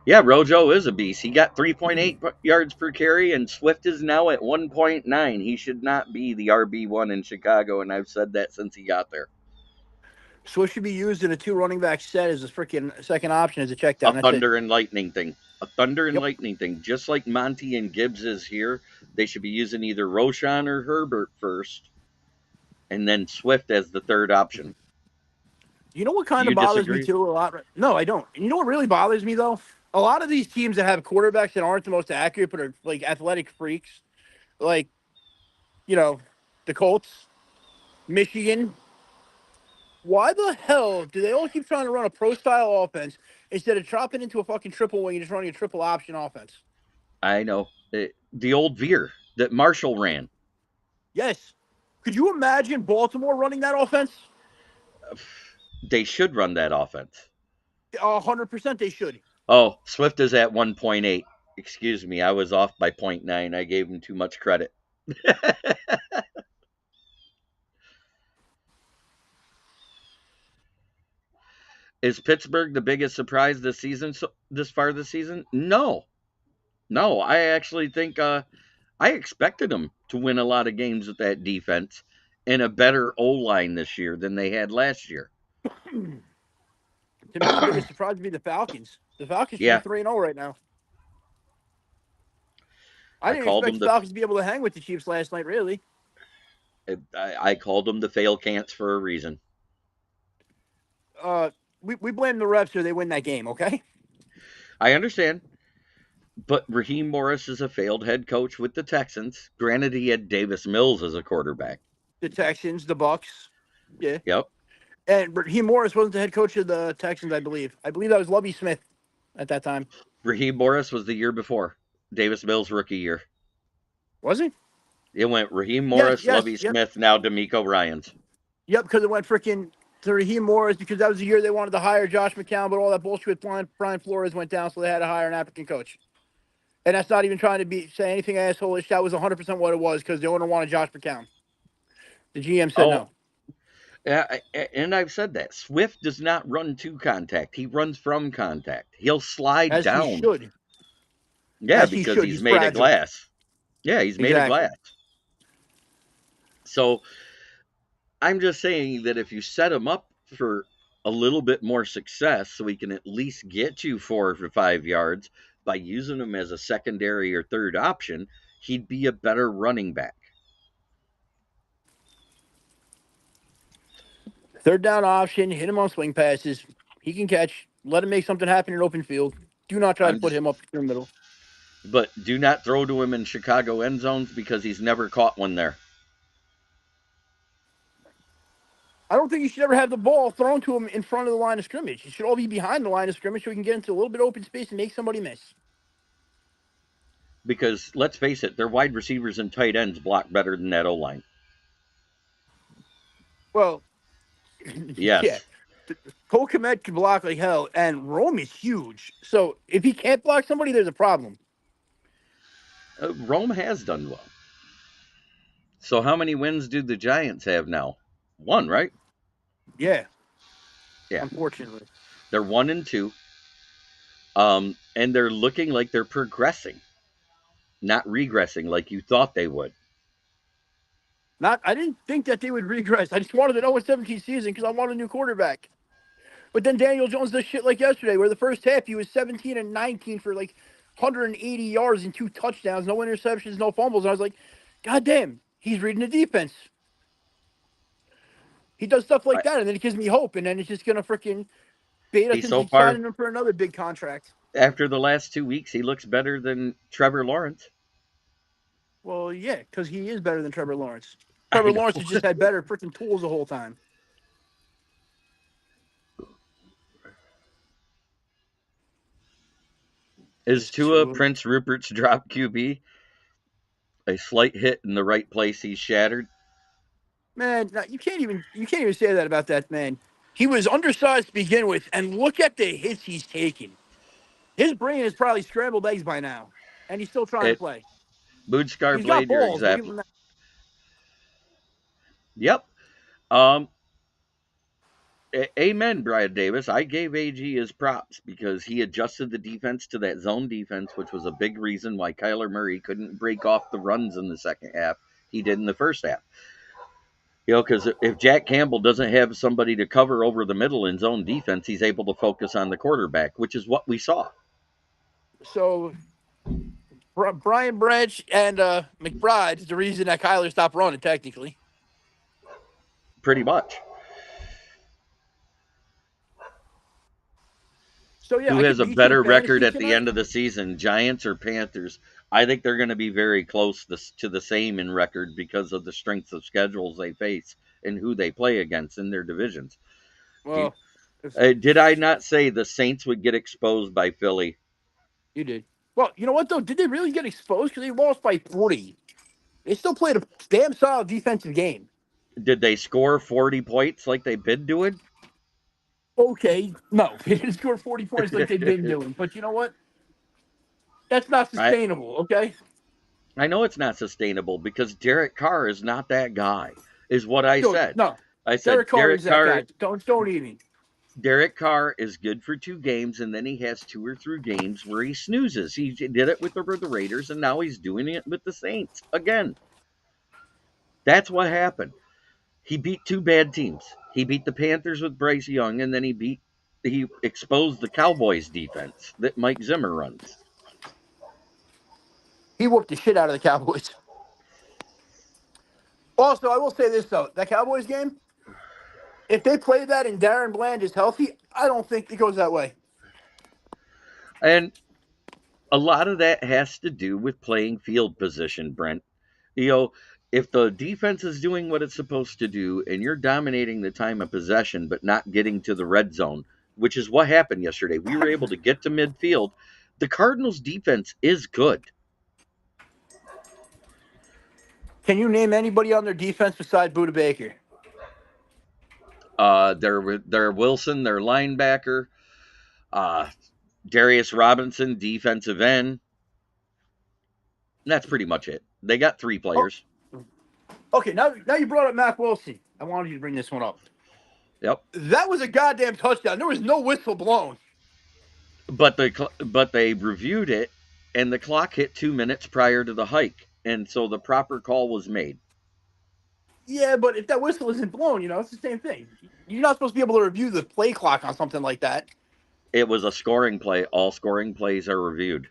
Yeah, Rojo is a beast. He got 3.8 yards per carry, and Swift is now at 1.9. He should not be the RB1 in Chicago, and I've said that since he got there. Swift should be used in a 2 running back set as a freaking second option as a check A down. That's it. thunder and lightning thing. A thunder and Yep. lightning thing. Just like Monty and Gibbs is here, they should be using either Roshan or Herbert first, and then Swift as the third option. You know what kind You of bothers me disagree? too a lot? No, I don't. You know what really bothers me though? A lot of these teams that have quarterbacks that aren't the most accurate but are like athletic freaks, like, the Colts, Michigan. Why the hell do they all keep trying to run a pro style offense instead of dropping into a fucking triple wing and just running a triple option offense? I know. The old veer that Marshall ran. Yes. Could you imagine Baltimore running that offense? They should run that offense. 100% they should. Oh, Swift is at 1.8. Excuse me, I was off by 0.9. I gave him too much credit. Is Pittsburgh the biggest surprise this season? This far this season? No. I actually think I expected them to win a lot of games with that defense and a better O line this year than they had last year. To me, the biggest surprise would be the Falcons. The Falcons should Yeah. be 3-0 right now. I didn't called expect them the Falcons to be able to hang with the Chiefs last night, really. I called them the fail cants for a reason. We blame the refs or they win that game, okay? I understand. But Raheem Morris is a failed head coach with the Texans. Granted, he had Davis Mills as a quarterback. The Texans, the Bucks. Yeah. Yep. And Raheem Morris wasn't the head coach of the Texans, I believe. I believe that was Lovie Smith at that time. Raheem Morris was the year before. Davis Mills' rookie year. Was he? It went Raheem Morris, yes, Lovie yep. Smith, now D'Amico Ryans. Yep, because it went freaking to Raheem Morris because that was the year they wanted to hire Josh McCown, but all that bullshit with Brian Flores went down, so they had to hire an African coach. And that's not even trying to say anything asshole-ish. That was 100% what it was because the owner wanted Josh McCown. The GM said Oh, no. and I've said that Swift does not run to contact; he runs from contact. He'll slide As he down. should. Yeah, As he because should. he's He's made of fragile. glass. Yeah, he's made of Exactly. glass. So I'm just saying that if you set him up for a little bit more success, so he can at least get you 4 to 5 yards by using him as a secondary or third option, he'd be a better running back. Third down option. Hit him on swing passes. He can catch. Let him make something happen in open field. Do not try to I'm put just, him up through the middle. but do not throw to him in Chicago end zones because he's never caught one there. I don't think you should ever have the ball thrown to him in front of the line of scrimmage. It should all be behind the line of scrimmage so he can get into a little bit of open space and make somebody miss. Because let's face it, their wide receivers and tight ends block better than that O line. Well, yeah. Yes, Cole Kmet can block like hell, and Rome is huge. So if he can't block somebody, there's a problem. Rome has done well. So how many wins do the Giants have now? One, right? Yeah, Yeah, unfortunately. they're 1-2. And they're looking like they're progressing, not regressing like you thought they would. I didn't think that they would regress. I just wanted an 0-17 season because I want a new quarterback. But then Daniel Jones does shit like yesterday, where the first half he was 17 and 19 for like 180 yards and 2 touchdowns, no interceptions, no fumbles. And I was like, God damn, he's reading the defense. He does stuff like I, that, and then it gives me hope. And then it's just gonna freaking bait us he so into far, signing him for another big contract. after the last 2 weeks, he looks better than Trevor Lawrence. Well, yeah, because he is better than Trevor Lawrence. I Trevor know. Lawrence has just had better freaking tools the whole time. Is Is Tua Tua. Prince Rupert's drop QB a slight hit in the right place he's shattered? Man, you can't even say that about that man. He was undersized to begin with, and look at the hits he's taken. His brain is probably scrambled eggs by now, and he's still trying to It play. Bootscar He's got Blade, you're balls. We'll give exactly. him that. Yep. Amen, Brian Davis. I gave AG his props because he adjusted the defense to that zone defense, which was a big reason why Kyler Murray couldn't break off the runs in the second half. He did in the first half. Because if Jack Campbell doesn't have somebody to cover over the middle in zone defense, he's able to focus on the quarterback, which is what we saw. So Brian Branch and McBride is the reason that Kyler stopped running, technically. Pretty much. So yeah, Who I has could a beat you in better record fantasy at the tonight. end of the season, Giants or Panthers? I think they're going to be very close to the same in record because of the strength of schedules they face and who they play against in their divisions. Do Well, did I not say the Saints would get exposed by Philly? you did. Well, you know what though? Did they really get exposed? Because they lost by 40. They still played a damn solid defensive game. Did they score 40 points like they've been doing? Okay, no, they didn't score 40 points like they've been doing. But you know what? That's not I sustainable. Okay. I know it's not sustainable because Derek Carr is not that guy, is what I Dude, said. no. I said Derek Carr is that guy. Don't even. Derek Carr is good for 2 games, and then he has 2 or 3 games where he snoozes. He did it with the Raiders, and now he's doing it with the Saints again. That's what happened. He beat 2 bad teams. He beat the Panthers with Bryce Young, and then he exposed the Cowboys defense that Mike Zimmer runs. He whooped the shit out of the Cowboys. Also, I will say this though: that Cowboys game, if they play that and Darren Bland is healthy, I don't think it goes that way. And a lot of that has to do with playing field position, Brent. You know, if the defense is doing what it's supposed to do and you're dominating the time of possession but not getting to the red zone, which is what happened yesterday, we were able to get to midfield. The Cardinals' defense is good. Can you name anybody on their defense besides Budda Baker? They're Wilson, their linebacker, Darius Robinson, defensive end. That's pretty much it. They got 3 players. Okay, now you brought up Mac Wilson. I wanted you to bring this one up. Yep. That was a goddamn touchdown. There was no whistle blown. But they reviewed it, and the clock hit 2 minutes prior to the hike, and so the proper call was made. Yeah, but if that whistle isn't blown, it's the same thing. You're not supposed to be able to review the play clock on something like that. It was a scoring play. All scoring plays are reviewed.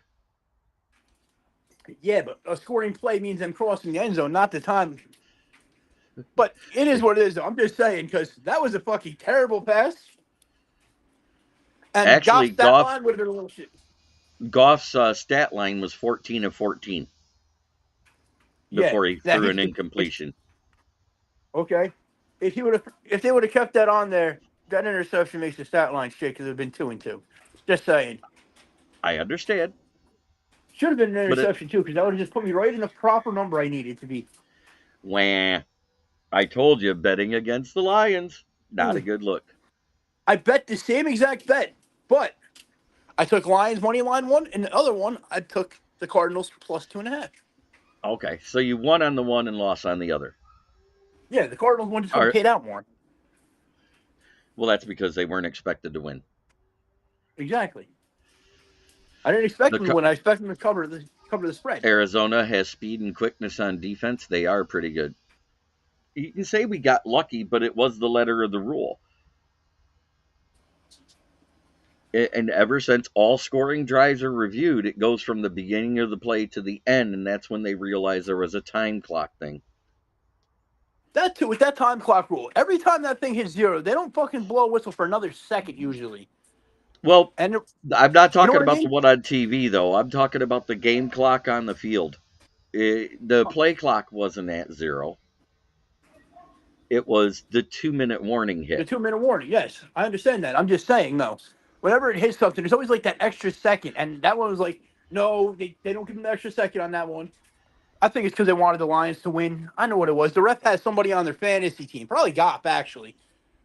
Yeah, but a scoring play means them crossing the end zone, not the time. But it is what it is, though. I'm just saying, because that was a fucking terrible pass. And Actually, Goff's stat line would have been a little shit. Goff's stat line was 14 of 14 before he threw an incompletion. Okay, if they would have kept that on there, that interception makes the stat line shit because it would have been 2-2. Just saying. I understand. Should have been an interception too, because that would have just put me right in the proper number I needed to be. Wah. I told you, betting against the Lions, not a good look. I bet the same exact bet, but I took Lions money line one, and the other one I took the Cardinals plus 2.5. Okay, so you won on the one and lost on the other. Yeah, the Cardinals one just would have paid out more. Well, that's because they weren't expected to win. Exactly. I didn't expect them to win. I expected them to cover the spread. Arizona has speed and quickness on defense. They are pretty good. You can say we got lucky, but it was the letter of the rule. And ever since all scoring drives are reviewed, it goes from the beginning of the play to the end, and that's when they realized there was a time clock thing. That too, with that time clock rule, every time that thing hits 0, they don't fucking blow a whistle for another second usually. Well, and I'm not talking about the one on TV, though. I'm talking about the game clock on the field. The play clock wasn't at 0. It was the 2-minute warning hit. The 2-minute warning, yes. I understand that. I'm just saying, though, whenever it hits something, there's always like that extra second. And that one was like, no, they don't give them the extra second on that one. I think it's because they wanted the Lions to win. I know what it was. The ref had somebody on their fantasy team. Probably Goff, actually.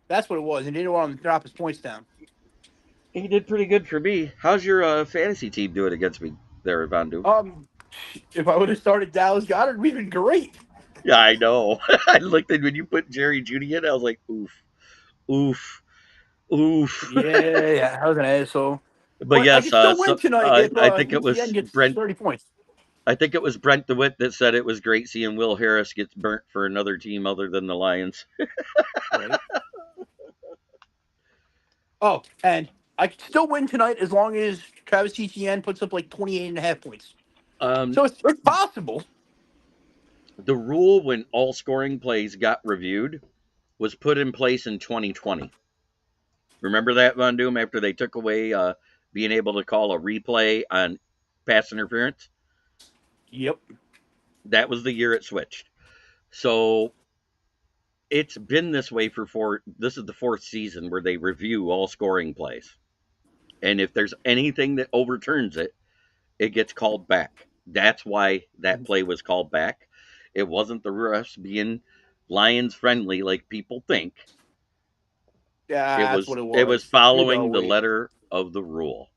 That's what it was. And they didn't want him to drop his points down. He did pretty good for me. How's your fantasy team doing against me there, Vandu? If I would have started Dallas Goedert, we'd been great. Yeah, I know. I looked at when you put Jerry Jeudy in, I was like, oof, oof, oof. Yeah, I was an asshole. But yes, I still win tonight. I think it was Brent. 30 points. I think it was Brent DeWitt that said it was great seeing Will Harris gets burnt for another team other than the Lions. Right. Oh, and I can still win tonight as long as Travis Etienne puts up like 28.5 points. So it's possible. The rule when all scoring plays got reviewed was put in place in 2020. Remember that, Von Doom, after they took away being able to call a replay on pass interference? Yep. That was the year it switched. So it's been this way this is the 4th season where they review all scoring plays. And if there's anything that overturns it, it gets called back. That's why that play was called back. It wasn't the refs being Lions friendly like people think. Yeah, that's what it was. It was following the letter of the rule.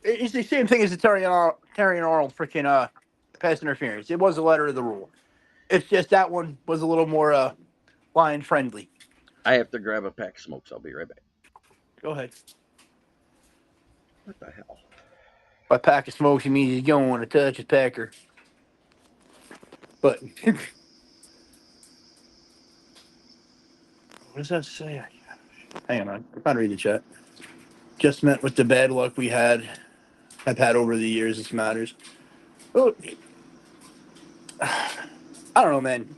It's the same thing as the Terry Arnold freaking pass interference. It was the letter of the rule. It's just that one was a little more Lion friendly. I have to grab a pack of smokes. I'll be right back. Go ahead. What the hell? By pack of smokes, he means he's going to touch his packer. But what does that say? Hang on, I'm trying to read the chat. Just met with the bad luck have had over the years. This matters. Oh, I don't know, man.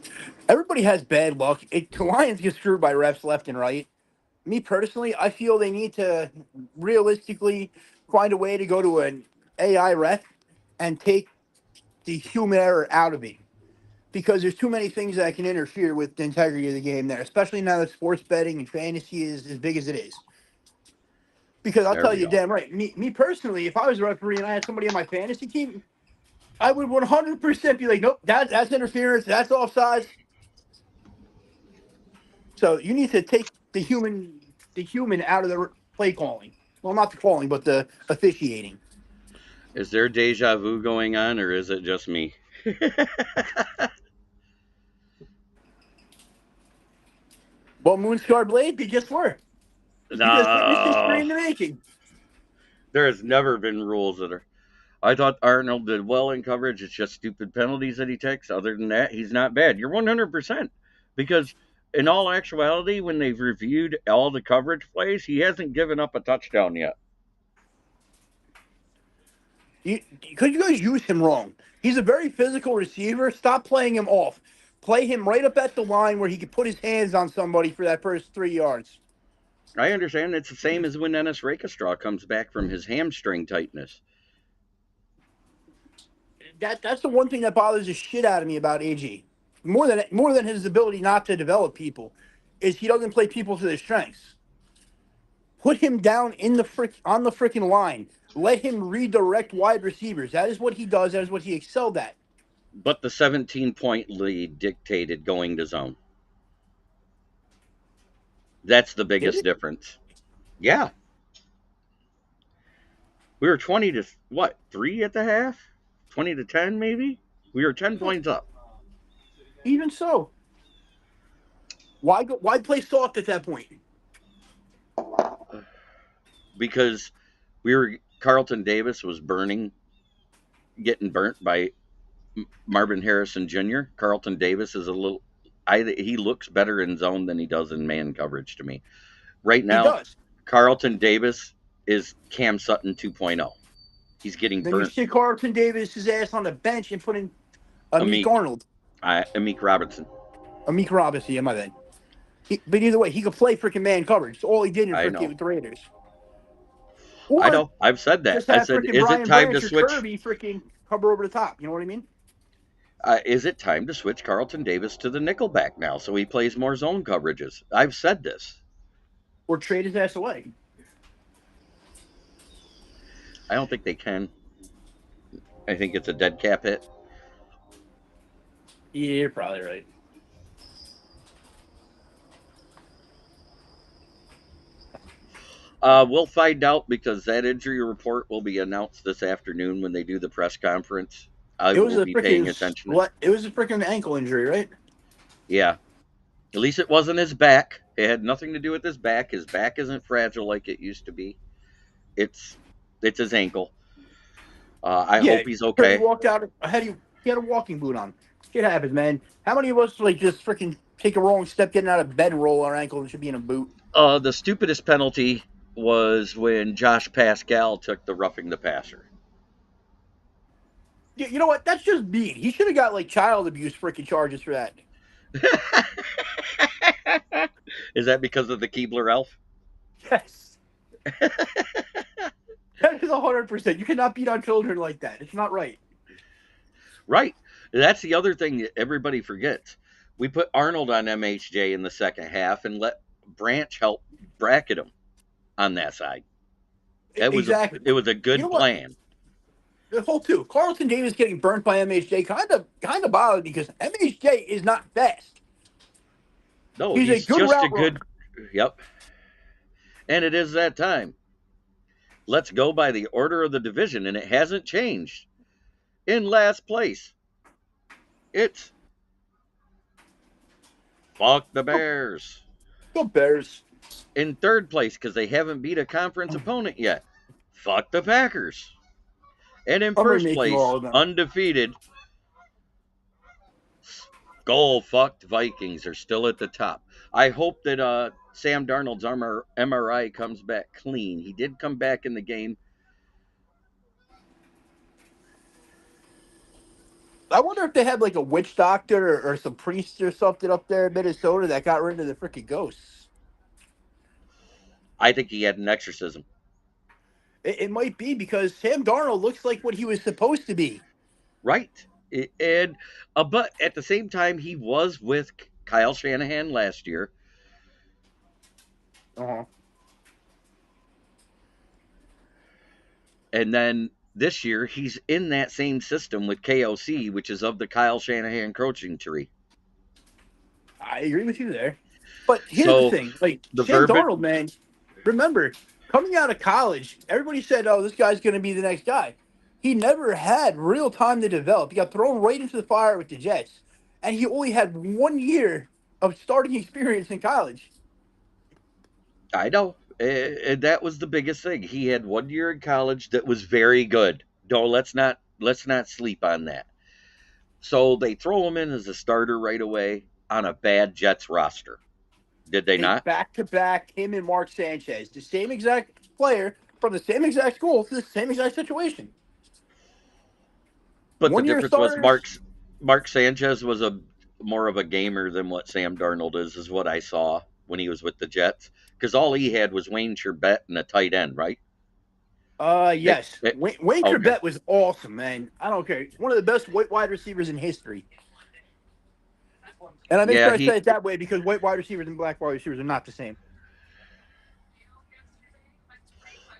Everybody has bad luck. The Lions get screwed by refs left and right. Me personally, I feel they need to realistically find a way to go to an AI ref and take the human error out of it. Because there's too many things that can interfere with the integrity of the game there, especially now that sports betting and fantasy is as big as it is. Because I'll tell you damn right, me personally, if I was a referee and I had somebody on my fantasy team, I would 100% be like, nope, that's interference, that's offsides. So you need to take the human out of the play calling. Well, not the calling, but the officiating. Is there deja vu going on, or is it just me? Well, Moonscar Blade, we just were. You just witnessed history No, in the making. there has never been rules that are. I thought Arnold did well in coverage. It's just stupid penalties that he takes. Other than that, he's not bad. You're 100%. Because in all actuality, when they've reviewed all the coverage plays, he hasn't given up a touchdown yet. Because you guys use him wrong. He's a very physical receiver. Stop playing him off. Play him right up at the line where he could put his hands on somebody for that first 3 yards. I understand it's the same as when Ennis Rakestraw comes back from his hamstring tightness. That's the one thing that bothers the shit out of me about AG. More than his ability not to develop people, is he doesn't play people to their strengths. Put him down on the freaking line. Let him redirect wide receivers. That is what he does. That is what he excelled at. But the 17-point lead dictated going to zone. That's the biggest difference. Yeah. We were 20 to, 3 at the half? 20 to 10, maybe? We were 10 points up. Even so, why play soft at that point? Because Carlton Davis was getting burnt by Marvin Harrison Jr. Carlton Davis is he looks better in zone than he does in man coverage to me. Right now, He does. Carlton Davis is Cam Sutton 2.0. He's getting Then you burnt. stick Carlton Davis' ass on the bench and put in Amik Arnold. Amik Robinson. Amik Robinson, yeah, my bad. But either way, he could play freaking man coverage. It's all he did in I know. freaking with the Raiders. Or I know. I've said that. just I have said, freaking is Brian it time Branch to or switch? Kirby freaking cover over the top. You know what I mean? Is it time to switch Carlton Davis to the nickelback now so he plays more zone coverages? I've said this. Or trade his ass away. I don't think they can. I think it's a dead cap hit. Yeah, you're probably right. We'll find out because that injury report will be announced this afternoon when they do the press conference. I will be paying attention. It was a freaking ankle injury, right? Yeah. At least it wasn't his back. It had nothing to do with his back. His back isn't fragile like it used to be. It's his ankle. I hope he's okay. He walked out ahead of you. He had a walking boot on. Shit happens, man. How many of us just freaking take a wrong step getting out of bed and roll our ankle and should be in a boot? The stupidest penalty was when Josh Pascal took the roughing the passer. You know what? That's just mean. He should have got child abuse freaking charges for that. Is that because of the Keebler elf? Yes. That is 100%. You cannot beat on children like that. It's not right. Right. That's the other thing that everybody forgets. We put Arnold on MHJ in the second half and let Branch help bracket him on that side. It was a good plan. The whole two. Carlton Davis getting burnt by MHJ kind of bothered me because MHJ is not fast. No, he's just a good. Yep. And it is that time. Let's go by the order of the division, and it hasn't changed. In last place, it's fuck the Bears. Go Bears. In third place, because they haven't beat a conference opponent yet, fuck the Packers. And in first place, undefeated, skull-fucked Vikings are still at the top. I hope that Sam Darnold's MRI comes back clean. He did come back in the game. I wonder if they had a witch doctor or some priest or something up there in Minnesota that got rid of the freaking ghosts. I think he had an exorcism. It might be because Sam Darnold looks like what he was supposed to be. Right. And but at the same time, he was with Kyle Shanahan last year. Uh-huh. And then this year, he's in that same system with KOC, which is of the Kyle Shanahan coaching tree. I agree with you there. But here's the thing. Sam Darnold, man, remember, coming out of college, everybody said, oh, this guy's going to be the next guy. he never had real time to develop. He got thrown right into the fire with the Jets, and he only had 1 year of starting experience in college. I know. That was the biggest thing. He had 1 year in college that was very good. No, let's not sleep on that. So they throw him in as a starter right away on a bad Jets roster. Did they Hey, not? back to back, him and Mark Sanchez, the same exact player from the same exact school to the same exact situation. But the 1 year difference was starters. Mark Sanchez was a more of a gamer than what Sam Darnold is what I saw when he was with the Jets. Because all he had was Wayne Charbet and a tight end, right? It, Yes, it, Wayne okay. Charbet was awesome, man. I don't care. One of the best white wide receivers in history. And I make Yeah, sure I say he it that way because white wide receivers and black wide receivers are not the same.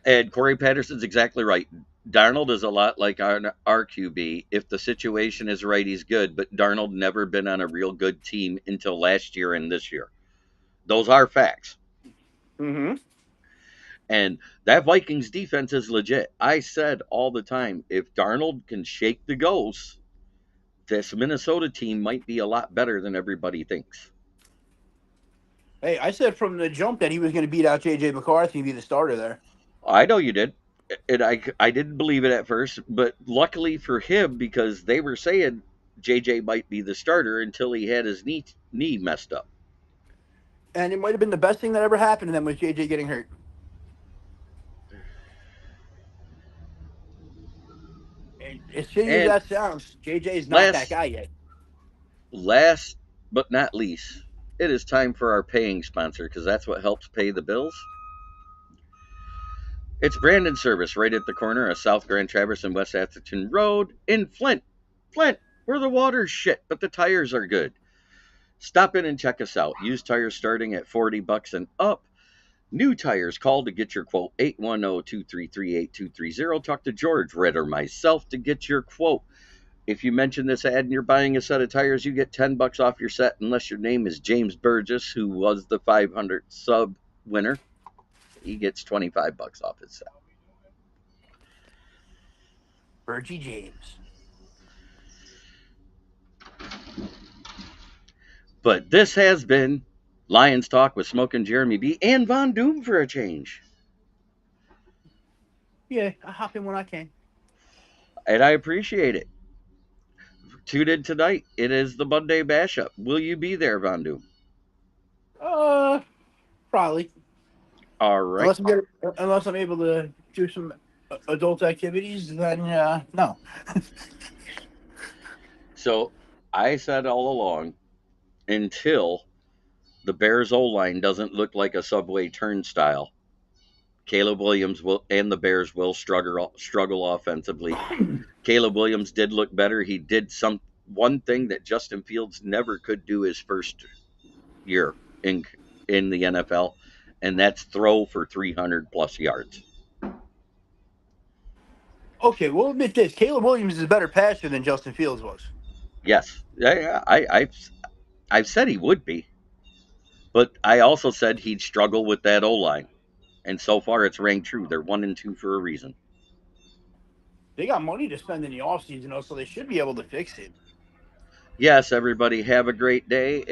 and Corey Patterson's exactly right. Darnold is a lot like our QB. If the situation is right, he's good. But Darnold never been on a real good team until last year and this year. Those are facts. Mm-hmm. And that Vikings defense is legit. I said all the time, if Darnold can shake the ghosts, this Minnesota team might be a lot better than everybody thinks. Hey, I said from the jump that he was going to beat out J.J. McCarthy and be the starter there. I know you did. And I didn't believe it at first, but luckily for him, because they were saying JJ might be the starter until he had his knee messed up. And it might have been the best thing that ever happened to them was J.J. getting hurt. And as shitty as And that sounds, J.J. is not that last guy yet. last but not least, it is time for our paying sponsor because that's what helps pay the bills. It's Brandon Service right at the corner of South Grand Traverse and West Atherton Road in Flint. Flint, where the water's shit, but the tires are good. Stop in and check us out. Used tires starting at $40 and up. New tires, call to get your quote, 810-233-8230. Talk to George, Red, or myself to get your quote. If you mention this ad and you're buying a set of tires, you get $10 off your set unless your name is James Burgess, who was the 500 sub winner. He gets $25 off his set. Virgie James. But this has been Lions Talk with Smoke and Jeremy B. and Von Doom for a change. Yeah, I hop in when I can. And I appreciate it. Tune in tonight. It is the Monday Mashup. Will you be there, Von Doom? Probably. All right. Unless I'm able to do some adult activities, then no. So I said all along, until the Bears O line doesn't look like a subway turnstile, Caleb Williams will and the Bears will struggle offensively. Caleb Williams did look better. He did one thing that Justin Fields never could do his first year in the NFL, and that's throw for 300 plus yards. Okay, we'll admit this. Caleb Williams is a better passer than Justin Fields was. Yes, I've said he would be, but I also said he'd struggle with that O line, and so far it's rang true. They're 1-2 for a reason. They got money to spend in the offseason, so they should be able to fix it. Yes, everybody have a great day.